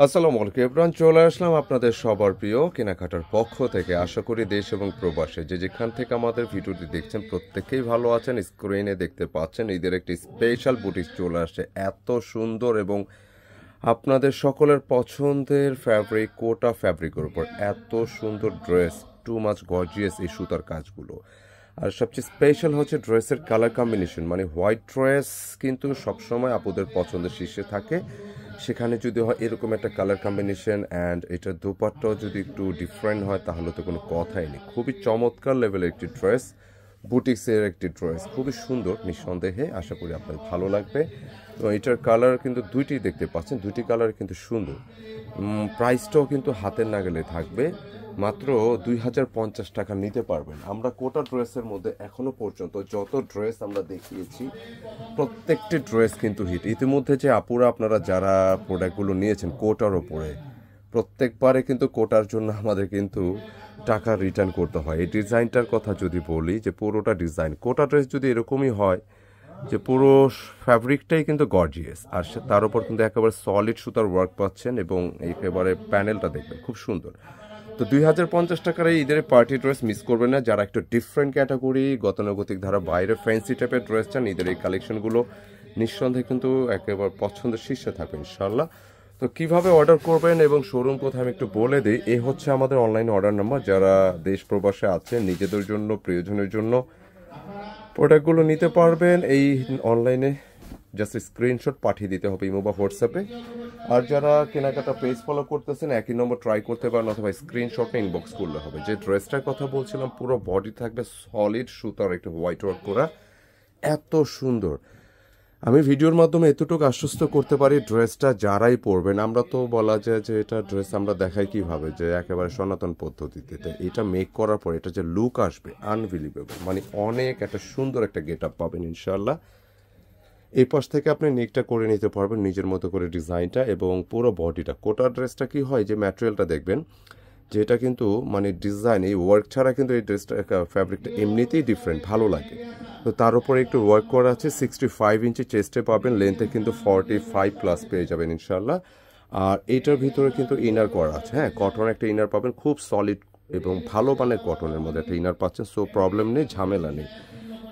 আসসালামু আলাইকুম এভরিওয়ান, চলে আসলাম আপনাদের সবার প্রিয় কেনাকাটার পক্ষ থেকে। আশা করি দেশ এবং প্রবাসে যে যেখান থেকে আমাদের ভিডিওটি দেখছেন প্রত্যেকেই ভালো আছেন। স্ক্রিনে দেখতে পাচ্ছেন ঈদের একটি স্পেশাল বুটিক চলে আসছে, এত সুন্দর এবং আপনাদের সকলের পছন্দের ফ্যাব্রিক, কোটা ফ্যাব্রিকের উপর এত সুন্দর ড্রেস, টু মাচ গর্জিয়াস এই সুতার কাজগুলো। আর সবচেয়ে স্পেশাল হচ্ছে ড্রেসের কালার কম্বিনেশন, মানে হোয়াইট ড্রেস কিন্তু সবসময় আপুদের পছন্দের শীর্ষে থাকে। সেখানে যদি হয় এরকম একটা কালার কম্বিনেশন অ্যান্ড এটার দোপাট্টাও যদি একটু ডিফারেন্ট হয় তাহলে তো কোনো কথাই নেই। খুবই চমৎকার লেভেলের একটি ড্রেস, বুটিক্সের একটি ড্রেস, খুবই সুন্দর নিঃসন্দেহে। আশা করি আপনার ভালো লাগবে। তো এটার কালার কিন্তু দুইটি দেখতে পাচ্ছেন, দুইটি কালার কিন্তু সুন্দর। প্রাইসটাও কিন্তু হাতের নাগালে থাকবে, মাত্র 2050 টাকা নিতে পারবেন। আমরা কোটা ড্রেসের মধ্যে এখনো পর্যন্ত যত ড্রেস আমরা দেখিয়েছি প্রত্যেকটি ড্রেস কিন্তু হিট। ইতিমধ্যে যে আপুরা আপনারা যারা প্রোডাক্টগুলো নিয়েছেন কোটার ওপরে, প্রত্যেকবারে কিন্তু কোটার জন্য আমাদের কিন্তু টাকা রিটার্ন করতে হয়। এই ডিজাইনটার কথা যদি বলি, যে পুরোটা ডিজাইন কোটা ড্রেস যদি এরকমই হয় যে পুরো ফ্যাব্রিকটাই কিন্তু গর্জিয়াস, আর তার উপর কিন্তু একেবারে সলিড সুতার ওয়ার্ক পাচ্ছেন এবং একেবারে প্যানেলটা দেখবেন খুব সুন্দর। তো 2050 টাকার এই ঈদের পার্টি ড্রেস মিস করবেন না। যারা একটু ডিফারেন্ট ক্যাটাগরি, গতানুগতিক ধারা বাইরে ফ্যান্সি টাইপের ড্রেস চান, ঈদের এই কালেকশনগুলো নিঃসন্দেহে কিন্তু একেবারে পছন্দের শীর্ষে থাকবে ইনশাল্লাহ। তো কিভাবে অর্ডার করবেন এবং শোরুম কোথায় আমি একটু বলে দিই। এই হচ্ছে আমাদের অনলাইন অর্ডার নাম্বার। যারা দেশ প্রবাসে আছেন নিজেদের জন্য প্রিয়জনের জন্য প্রোডাক্টগুলো নিতে পারবেন এই অনলাইনে জাস্ট স্ক্রিনশট পাঠিয়ে দিতে হবে ইমো বা হোয়াটসঅ্যাপে। আর যারা কেনাকাটা পেজ ফলো করতেছেন একই নম্বর ট্রাই করতে পারেন, অথবা স্ক্রিনশটে ইনবক্স করলে হবে। যে ড্রেসটার কথা বলছিলাম পুরো বডি থাকবে সলিড সুতার একটু হোয়াইট ওয়ার্ক করা, এত সুন্দর। আমি ভিডিওর মাধ্যমে এতটুকু আশ্বস্ত করতে পারি, ড্রেসটা যারাই পরবেন, আমরা তো বলা যায় যে এটা ড্রেস আমরা দেখাই কিভাবে যে একেবারে সনাতন পদ্ধতিতে, এটা মেক করার পর এটা যে লুক আসবে আনবিলিভেবল, মানে অনেক একটা সুন্দর একটা গেট আপ পাবেন ইনশাল্লাহ। এই পাশ থেকে আপনি নেকটা করে নিতে পারবেন নিজের মতো করে ডিজাইনটা, এবং পুরো বডিটা। কোটা ড্রেসটা কি হয় যে ম্যাটেরিয়ালটা দেখবেন যে এটা কিন্তু মানে ডিজাইন, এই ওয়ার্ক ছাড়া কিন্তু এই ড্রেসটা ফ্যাব্রিকটা এমনিতেই ডিফারেন্ট, ভালো লাগে। তো তার উপরে একটু ওয়ার্ক করা আছে। 65 ইঞ্চি চেস্টে পাবেন, লেন্থে কিন্তু 45 প্লাস পেয়ে যাবেন ইনশাল্লাহ। আর এইটার ভিতরে কিন্তু ইনার করা আছে, হ্যাঁ কটন একটা ইনার পাবেন, খুব সলিড এবং ভালো মানের কটনের মধ্যে একটা ইনার পাচ্ছেন। সো প্রবলেম নেই, ঝামেলা নেই,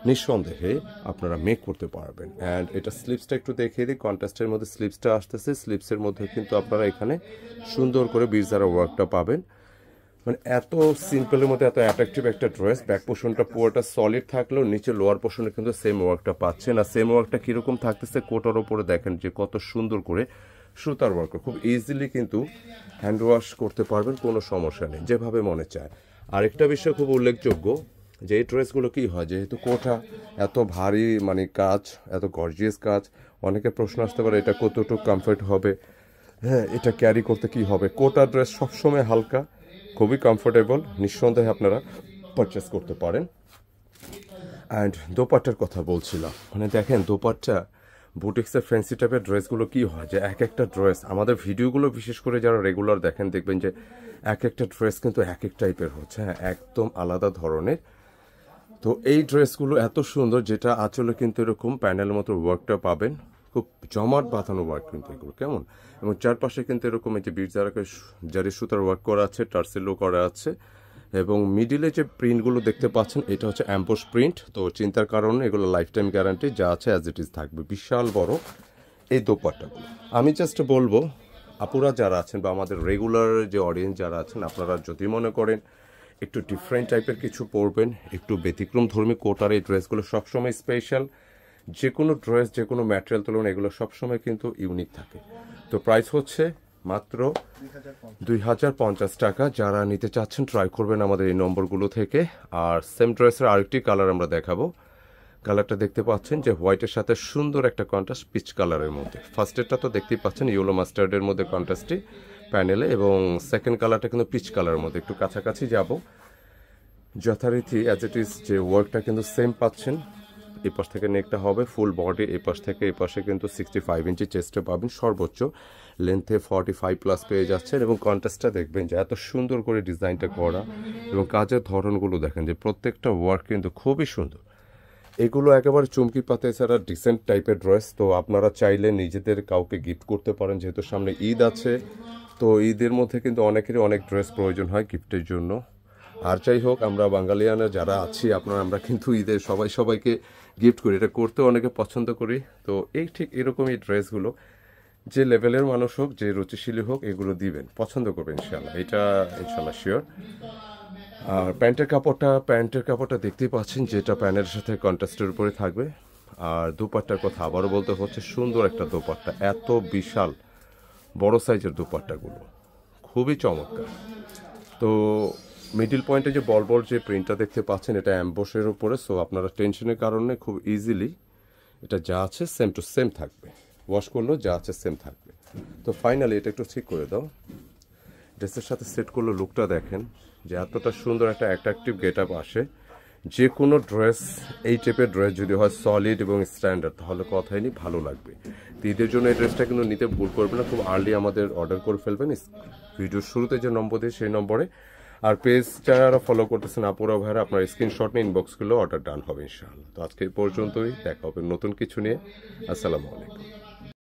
নিঃসন্দেহে আপনারা মেক করতে পারবেন। অ্যান্ড এটা স্লিপসটা একটু দেখিয়ে দিই, কন্ট্রাস্টের মধ্যে স্লিপসটা আসতেছে। স্লিপসের মধ্যে কিন্তু আপনারা এখানে সুন্দর করে বিরজারা ওয়ার্কটা পাবেন, মানে এত সিম্পলের মধ্যে এত অ্যাট্রাকটিভ একটা ড্রেস। ব্যাক পোর্শনটা পুরোটা সলিড থাকলেও নিচে লোয়ার পোর্শনে কিন্তু সেম ওয়ার্কটা পাচ্ছেন। আর সেম ওয়ার্কটা কীরকম থাকতেছে কোটার ওপরে দেখেন যে কত সুন্দর করে সুতার ওয়ার্ক, খুব ইজিলি কিন্তু হ্যান্ড ওয়াশ করতে পারবেন, কোনো সমস্যা নেই, যেভাবে মনে চায়। আরেকটা বিষয় খুব উল্লেখযোগ্য যে এই ড্রেসগুলো কী হয়, যেহেতু কোটা এত ভারী মানে কাজ, এত গর্জিয়াস কাজ, অনেকের প্রশ্ন আসতে পারে এটা কতটুকু কমফর্ট হবে, হ্যাঁ এটা ক্যারি করতে কি হবে। কোটা ড্রেস সবসময় হালকা, খুবই কমফোর্টেবল, নিঃসন্দেহে আপনারা পারচেস করতে পারেন। অ্যান্ড দোপাট্টার কথা বলছিলাম, মানে দেখেন দোপাট্টা বুটিক্সের ফ্যান্সি টাইপের ড্রেসগুলো কি হয় যে এক একটা ড্রেস, আমাদের ভিডিওগুলো বিশেষ করে যারা রেগুলার দেখেন দেখবেন যে এক একটা ড্রেস কিন্তু এক এক টাইপের হচ্ছে, হ্যাঁ একদম আলাদা ধরনের। তো এই ড্রেসগুলো এত সুন্দর, যেটা আঁচলে কিন্তু এরকম প্যানেলের মতো ওয়ার্কটা পাবেন, খুব জমাট বাঁধানো ওয়ার্ক কিন্তু এগুলো কেমন। এবং চারপাশে কিন্তু এরকম এই যে বীরজারাকে জারি সুতার ওয়ার্ক করা আছে, টার্সেলো করা আছে, এবং মিডিলে যে প্রিন্টগুলো দেখতে পাচ্ছেন এটা হচ্ছে অ্যাম্বোস প্রিন্ট। তো চিন্তার কারণে এগুলো লাইফ টাইম গ্যারান্টি, যা আছে অ্যাজ ইট ইজ থাকবে। বিশাল বড় এই দোপাট্টাগুলো। আমি জাস্ট বলবো আপুরা যারা আছেন বা আমাদের রেগুলার যে অডিয়েন্স যারা আছেন, আপনারা যদি মনে করেন একটু ডিফারেন্ট টাইপের কিছু পরবেন, একটু ব্যতিক্রম ধর্মী, কোটার এই ড্রেসগুলো সবসময় স্পেশাল। যে কোনো ড্রেস যে কোনো ম্যাটেরিয়াল তুলনা এগুলো সবসময় কিন্তু ইউনিক থাকে। তো প্রাইস হচ্ছে মাত্র 2050 টাকা। যারা নিতে চাচ্ছেন ট্রাই করবেন আমাদের এই নম্বরগুলো থেকে। আর সেম ড্রেসের আরেকটি কালার আমরা দেখাবো। কালারটা দেখতে পাচ্ছেন যে হোয়াইটের সাথে সুন্দর একটা কন্ট্রাস্ট পিচ কালারের মধ্যে। ফার্স্টেরটা তো দেখতেই পাচ্ছেন ইয়েলো মাস্টার্ডের মধ্যে কন্ট্রাস্টটি প্যানেলে, এবং সেকেন্ড কালারটা কিন্তু পিচ কালারের মধ্যে। একটু কাছাকাছি যাব, যথারীতি অ্যাজ ইট ইজ যে ওয়ার্কটা কিন্তু সেম পাচ্ছেন। এই পাশ থেকে নেকটা হবে ফুল বডি, এই পাশ থেকে এই পাশে কিন্তু 65 ইঞ্চি চেস্টে পাবেন, সর্বোচ্চ লেন্থে 45 প্লাস পেয়ে যাচ্ছেন। এবং কন্ট্রাস্টটা দেখবেন যে এত সুন্দর করে ডিজাইনটা করা, এবং কাজের ধরনগুলো দেখেন যে প্রত্যেকটা ওয়ার্ক কিন্তু খুবই সুন্দর। এগুলো একেবারে চুমকি পাতা ছাড়া ডিসেন্ট টাইপের ড্রেস, তো আপনারা চাইলে নিজেদের কাউকে গিফট করতে পারেন, যেহেতু সামনে ঈদ আছে। তো ঈদের মধ্যে কিন্তু অনেকেরই অনেক ড্রেস প্রয়োজন হয় গিফটের জন্য। আর যাই হোক, আমরা বাঙালিয়ানা যারা আছি আমরা কিন্তু ঈদের সবাইকে গিফট করি, এটা করতে অনেকে পছন্দ করি। তো এই ঠিক এরকমই ড্রেসগুলো যে লেভেলের মানুষ হোক, যে রুচিশীলী হোক, এগুলো দিবেন, পছন্দ করবেন ইনশাল্লাহ, এটা ইনশাল্লাহ শিওর। আর প্যান্টের কাপড়টা দেখতেই পাচ্ছেন, যেটা প্যান্টের সাথে কন্ট্রাস্টের উপরে থাকবে। আর দুপাট্টার কথা আবারও বলতে হচ্ছে, সুন্দর একটা দুপাট্টা, এত বিশাল বড় সাইজের দুপাট্টাগুলো খুবই চমৎকার। তো মিডিল পয়েন্টে যে বল যে প্রিন্টটা দেখতে পাচ্ছেন, এটা অ্যাম্বোসের উপরে, সো আপনারা টেনশনের কারণে খুব ইজিলি এটা যা আছে সেম টু সেম থাকবে, ওয়াশ করলেও যা আছে সেম থাকবে। তো ফাইনালি এটা একটু ঠিক করে দাও, ড্রেসের সাথে সেট করলে লুকটা দেখেন যে এতটা সুন্দর একটা অ্যাট্রাকটিভ গেট আপ আসে। যে কোনো ড্রেস, এই টাইপের ড্রেস যদি হয় সলিড এবং স্ট্যান্ডার্ড, তাহলে কথাই নেই, ভালো লাগবে। তো ঈদের জন্য এই ড্রেসটা কিন্তু নিতে ভুল করবেন না, খুব আর্লি আমাদের অর্ডার করে ফেলবেন ভিডিওর শুরুতে যে নম্বর দিয়ে সেই নম্বরে। আর পেজ যারা ফলো করতেছেন আপুরা ভাইরা, আপনার স্ক্রিনশট নিয়ে ইনবক্স করলেও অর্ডার ডান হবে ইনশাআল্লাহ। তো আজকে এই পর্যন্তই, দেখা হবে নতুন কিছু নিয়ে। আসসালামু আলাইকুম।